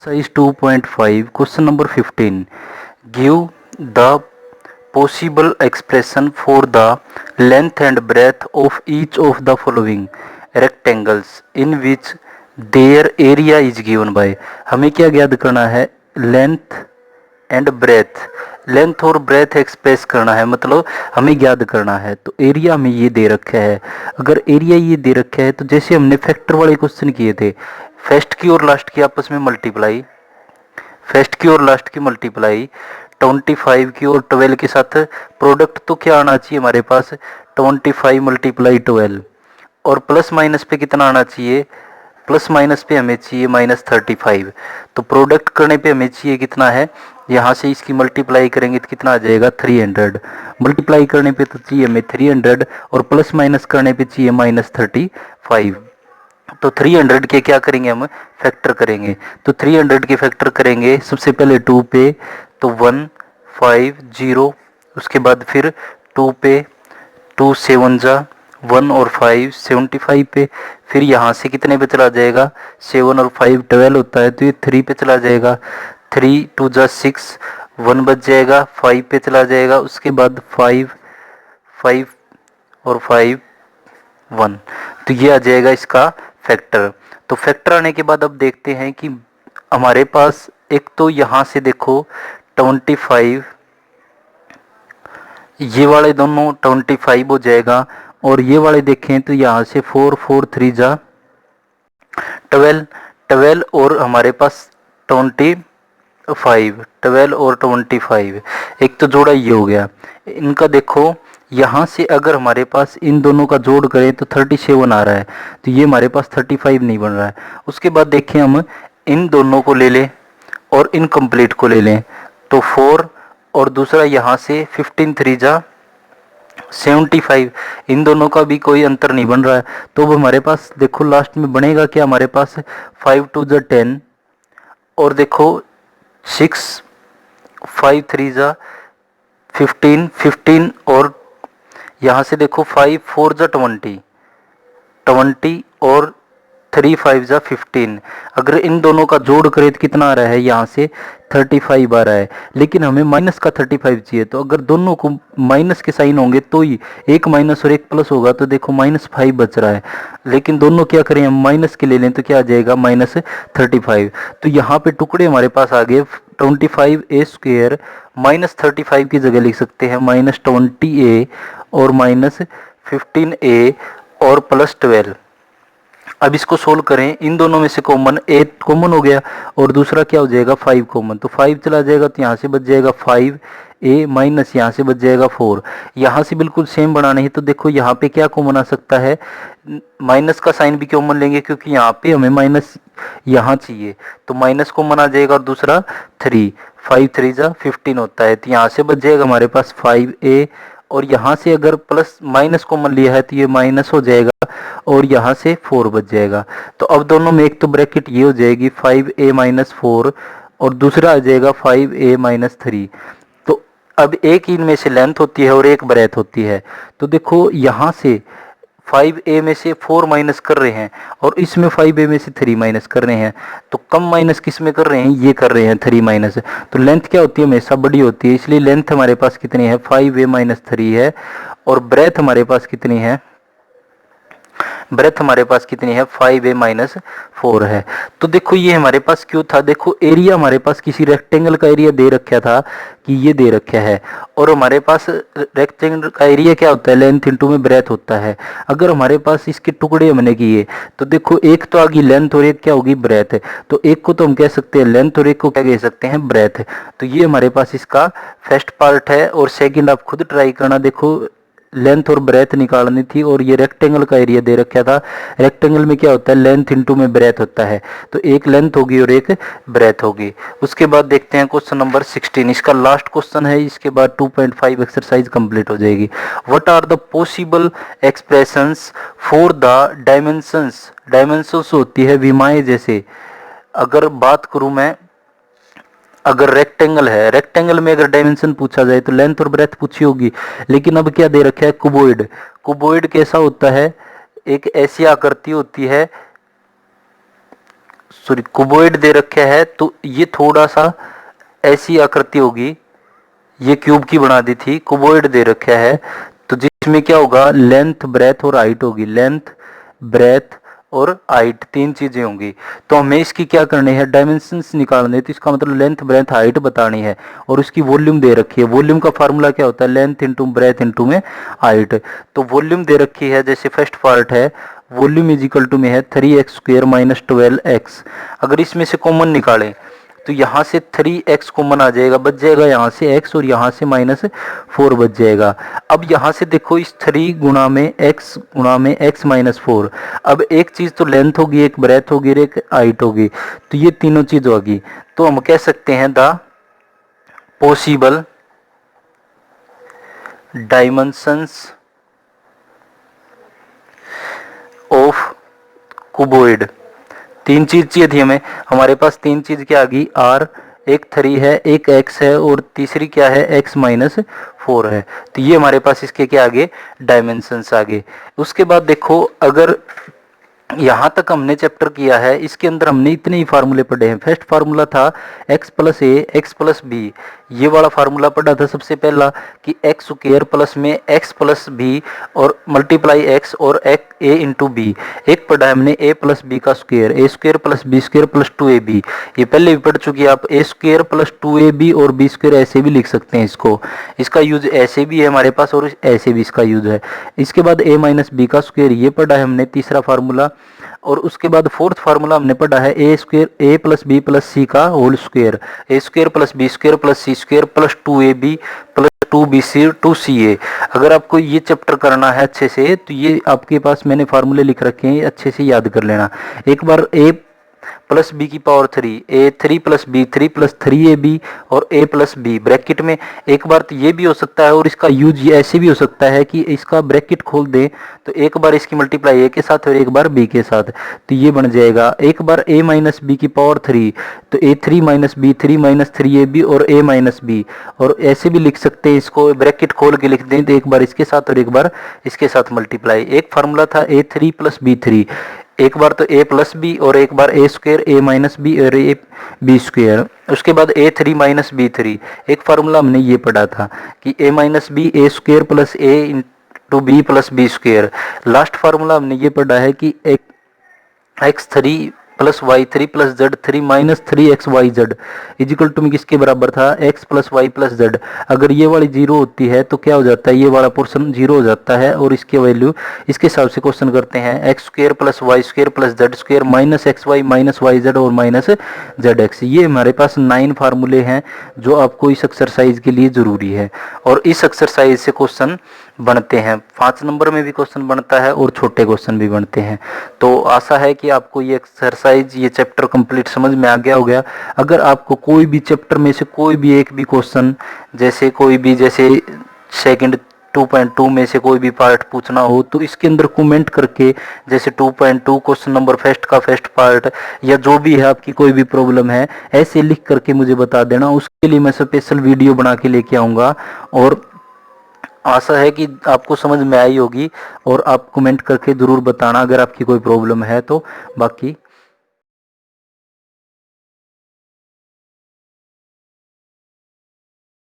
Size 2.5. Question number 15. Give the possible expression for the length and breadth of each of the following rectangles in which their area is given by. हमें क्या ज्ञात करना है? Length and breadth, length और breath express करना है, मतलब हमें ज्ञात करना है। तो एरिया हमें ये दे रखा है। अगर एरिया ये दे रखा है तो जैसे हमने फैक्टर वाले क्वेश्चन किए थे, फर्स्ट की और लास्ट की आपस में मल्टीप्लाई, फर्स्ट की और लास्ट की मल्टीप्लाई, 25 की और 12 के साथ प्रोडक्ट तो क्या आना चाहिए हमारे पास, 25 मल्टीप्लाई 12, और प्लस माइनस पे कितना आना चाहिए, प्लस माइनस पे हमें चाहिए -35। तो प्रोडक्ट करने पे हमें चाहिए कितना है, यहाँ से इसकी मल्टीप्लाई करेंगे तो कितना आ जाएगा 300, मल्टीप्लाई करने पे तो चाहिए हमें 300 और प्लस माइनस करने पे चाहिए -35। तो 300 के क्या करेंगे हम, फैक्टर करेंगे। तो 300 के फैक्टर करेंगे सबसे पहले 2 पे, तो 150, उसके बाद फिर 2 पे, 2 7 जा 1 और 5 75 पे, फिर यहाँ से कितने पे चला जाएगा, 7 और 5 12 होता है, तो ये 3 पे चला जाएगा, 3 2 जा 6, 1 बच जाएगा, 5 पे चला जाएगा, उसके बाद 5 5 और 5 1, तो ये आ जाएगा इसका फैक्टर। तो फैक्टर आने के बाद अब देखते हैं कि हमारे पास एक तो यहाँ से देखो 25, ये वाले दोनों 25 हो जाएगा, और ये वाले देखें तो यहाँ से 4 4 3 जा 12, 12 और हमारे पास 25, 12 और 25, एक तो जोड़ा ये हो गया। इनका देखो यहाँ से अगर हमारे पास इन दोनों का जोड़ करें तो 37 आ रहा है, तो ये हमारे पास 35 नहीं बन रहा है। उसके बाद देखें हम इन दोनों को ले लें और इनकम्प्लीट को ले लें, तो 4 और दूसरा यहाँ से 15 3 जा 75, इन दोनों का भी कोई अंतर नहीं बन रहा है। तो अब हमारे पास देखो लास्ट में बनेगा क्या, हमारे पास 5 2 जा 10, और देखो 6 5 3 जा 15 15, और यहाँ से देखो 5 4 जा 20 20, और 3 5 जा 15। अगर इन दोनों का जोड़ करें तो कितना आ रहा है, यहाँ से 35 आ रहा है, लेकिन हमें माइनस का 35 चाहिए। तो अगर दोनों को माइनस के साइन होंगे तो ही एक माइनस और एक प्लस होगा, तो देखो -5 बच रहा है, लेकिन दोनों क्या करें हम माइनस के ले लें तो क्या आ जाएगा -35। तो यहाँ पे टुकड़े हमारे पास आ गए 25a² -35 की जगह लिख सकते हैं -20a और -15a और +12। अब इसको सोल्व करें, इन दोनों में से कॉमन 8 कॉमन हो गया, और दूसरा क्या हो जाएगा 5 कॉमन, तो 5 चला जाएगा, तो यहाँ से बच जाएगा 5a माइनस यहाँ से बच जाएगा 4। यहाँ से बिल्कुल सेम बनाना है, तो देखो यहाँ पे क्या कॉमन आ सकता है, माइनस का साइन भी कॉमन लेंगे क्योंकि यहाँ पे हमें माइनस यहाँ चाहिए, तो माइनस कॉमन आ जाएगा, और दूसरा 3 5 3 जा 15 होता है, तो यहाँ से बच जाएगा हमारे पास 5a, और यहाँ से अगर प्लस माइनस कॉमन लिया है तो ये माइनस हो जाएगा, और यहाँ से 4 बच जाएगा। तो अब दोनों में एक तो ब्रैकेट ये हो जाएगी 5a - 4, और दूसरा आ जाएगा 5a - 3। तो अब एक इनमें से लेंथ होती है और एक ब्रेथ होती है, तो देखो यहाँ से 5a में से 4 माइनस कर रहे हैं, और इसमें 5a में से 3 माइनस कर रहे हैं, तो कम माइनस किस में कर रहे हैं, ये कर रहे हैं 3 माइनस। तो लेंथ क्या होती है, हमेशा बड़ी होती है, इसलिए लेंथ हमारे पास कितनी है 5a - 3 है, और ब्रेथ हमारे पास कितनी है, ब्रेथ हमारे पास कितनी है 5a - 4 है। तो देखो ये हमारे पास क्यों था, देखो एरिया हमारे पास किसी रेक्टेंगल का एरिया दे रखा था कि ये दे रखा है, और हमारे पास रेक्टेंगल का एरिया क्या होता है, लेंथ इंटू में ब्रेथ होता है। अगर हमारे पास इसके टुकड़े हमने किए तो देखो एक तो आ गई लेंथ और एक क्या होगी ब्रेथ, तो एक को तो हम कह सकते हैं लेंथ और एक को क्या कह सकते हैं ब्रेथ। तो ये हमारे पास इसका फर्स्ट पार्ट है, और सेकंड आप खुद ट्राई करना, देखो लेंथ और ब्रेथ निकालनी थी, और ये रेक्टेंगल का एरिया दे रखा था। रेक्टेंगल में क्या होता है, लेंथ इंटू में ब्रेथ होता है, तो एक लेंथ होगी और एक ब्रेथ होगी। उसके बाद देखते हैं क्वेश्चन नंबर 16, इसका लास्ट क्वेश्चन है, इसके बाद 2.5 एक्सरसाइज कंप्लीट हो जाएगी। What are the possible expressions for the dimensions, dimensions होती है विमाएं, जैसे अगर बात करूं मैं, अगर रेक्टेंगल है, रेक्टेंगल में अगर डायमेंशन पूछा जाए तो लेंथ और ब्रेथ पूछी होगी, लेकिन अब क्या दे रखा है क्यूबॉइड। क्यूबॉइड कैसा होता है, एक ऐसी आकृति होती है सॉरी क्यूबॉइड दे रखा है, तो ये थोड़ा सा ऐसी आकृति होगी, ये क्यूब की बना दी थी, क्यूबॉइड दे रखा है, तो जिसमें क्या होगा, लेंथ ब्रेथ और हाइट होगी, लेंथ ब्रेथ और हाइट तीन चीजें होंगी। तो हमें इसकी क्या करनी है, डायमेंशंस निकालने, तो इसका मतलब लेंथ ब्रेथ हाइट बतानी है, और उसकी वॉल्यूम दे रखी है। वॉल्यूम का फार्मूला क्या होता है, लेंथ इंटू ब्रेथ इंटू में हाइट। तो वॉल्यूम दे रखी है, जैसे फर्स्ट पार्ट है, वॉल्यूम इज इक्वल टू में है 3x² माइनस 12x। अगर इसमें से कॉमन निकालें तो यहाँ से 3x कॉमन आ जाएगा, बच जाएगा यहाँ से x और यहाँ से -4 बच जाएगा। अब यहाँ से देखो, इस 3 गुणा में x माइनस 4। अब एक चीज तो लेंथ होगी, एक ब्रेथ होगी और एक हाइट होगी, तो ये तीनों चीज होगी। तो हम कह सकते हैं the possible dimensions of cuboid. तीन चीज चाहिए थी हमें, हमारे पास तीन चीज क्या आ गई, r, एक 3 है, एक x है और तीसरी क्या है, x माइनस 4 है। तो ये हमारे पास इसके क्या आगे, डायमेंशंस आगे। उसके बाद देखो, अगर यहाँ तक हमने चैप्टर किया है, इसके अंदर हमने इतने ही फार्मूले पढ़े हैं। फर्स्ट फार्मूला था x प्लस ए एक्स प्लस बी, ये वाला फार्मूला पढ़ा था सबसे पहला, कि एक्स स्क्वायर प्लस में x प्लस बी और मल्टीप्लाई x और ए इंटू बी। एक पढ़ा है हमने a प्लस बी का square, a square plus B square plus 2ab, ये पहले भी पढ़ चुकी है आप। ए स्क्वायर प्लस 2ab और बी स्क्वायर ऐसे भी लिख सकते हैं इसको, इसका यूज ऐसे भी है हमारे पास और ऐसे भी इसका यूज है। इसके बाद a माइनस बी का स्क्वायर, ये पढ़ा है हमने तीसरा फार्मूला। और उसके बाद फोर्थ फार्मूला हमने पढ़ा है a square, a plus b plus c का whole square, a square plus B square plus c square plus 2ab plus 2bc 2ca। अगर आपको ये चैप्टर करना है अच्छे से, तो ये आपके पास मैंने फार्मूले लिख रखे हैं, अच्छे से याद कर लेना। एक बार a प्लस बी की पावर 3, ए 3 प्लस बी 3 प्लस 3ab और a प्लस बी ब्रैकेट में। एक बार तो ये भी हो सकता है और इसका यूज ये ऐसे भी हो सकता है कि इसका ब्रैकेट खोल दें, तो एक बार इसकी मल्टीप्लाई a के साथ और एक बार b के साथ, तो ये बन जाएगा एक बार a माइनस बी की पावर 3, तो a 3 minus B 3 minus 3ab और a माइनस बी। और ऐसे भी लिख सकते हैं, इसको ब्रैकेट खोल के लिख दें, तो एक बार इसके साथ और एक बार इसके साथ मल्टीप्लाई। एक फार्मूला था a3 प्लस b3, एक बार तो a प्लस बी और एक बार a square a minus B और a बी स्क्वायर। उसके बाद a3 माइनस b3, एक फार्मूला हमने ये पढ़ा था कि a minus B a square plus a into B plus B square. Last formula हमने ये पढ़ा है कि x3 plus y3 plus z3 minus 3xyz equal to में किसके बराबर था, x plus Y plus Z. अगर ये वाली जीरो होती है तो क्या हो जाता है, ये वाला पोर्शन जीरो हो जाता है, और इसके वैल्यू इसके हिसाब से क्वेश्चन करते हैं, X square plus Y square plus Z square minus X Y minus Y Z और माइनस जेड एक्स। ये हमारे पास 9 फार्मूले हैं जो आपको इस एक्सरसाइज के लिए जरूरी है, और इस एक्सरसाइज से क्वेश्चन बनते हैं। 5 नंबर में भी क्वेश्चन बनता है और छोटे क्वेश्चन भी बनते हैं। तो आशा है कि आपको ये एक्सरसाइज, ये चैप्टर कंप्लीट समझ में आ गया हो गया। अगर आपको कोई भी चैप्टर में से कोई भी एक भी क्वेश्चन, जैसे कोई भी, जैसे सेकंड 2.2 में से कोई भी पार्ट पूछना हो, तो इसके अंदर कमेंट करके, जैसे 2.2 क्वेश्चन नंबर फर्स्ट का फर्स्ट पार्ट, या जो भी है आपकी कोई भी प्रॉब्लम है, ऐसे लिख करके मुझे बता देना। उसके लिए मैं स्पेशल वीडियो बना के लेके आऊँगा, और आशा है कि आपको समझ में आई होगी, और आप कमेंट करके ज़रूर बताना अगर आपकी कोई प्रॉब्लम है तो। बाकी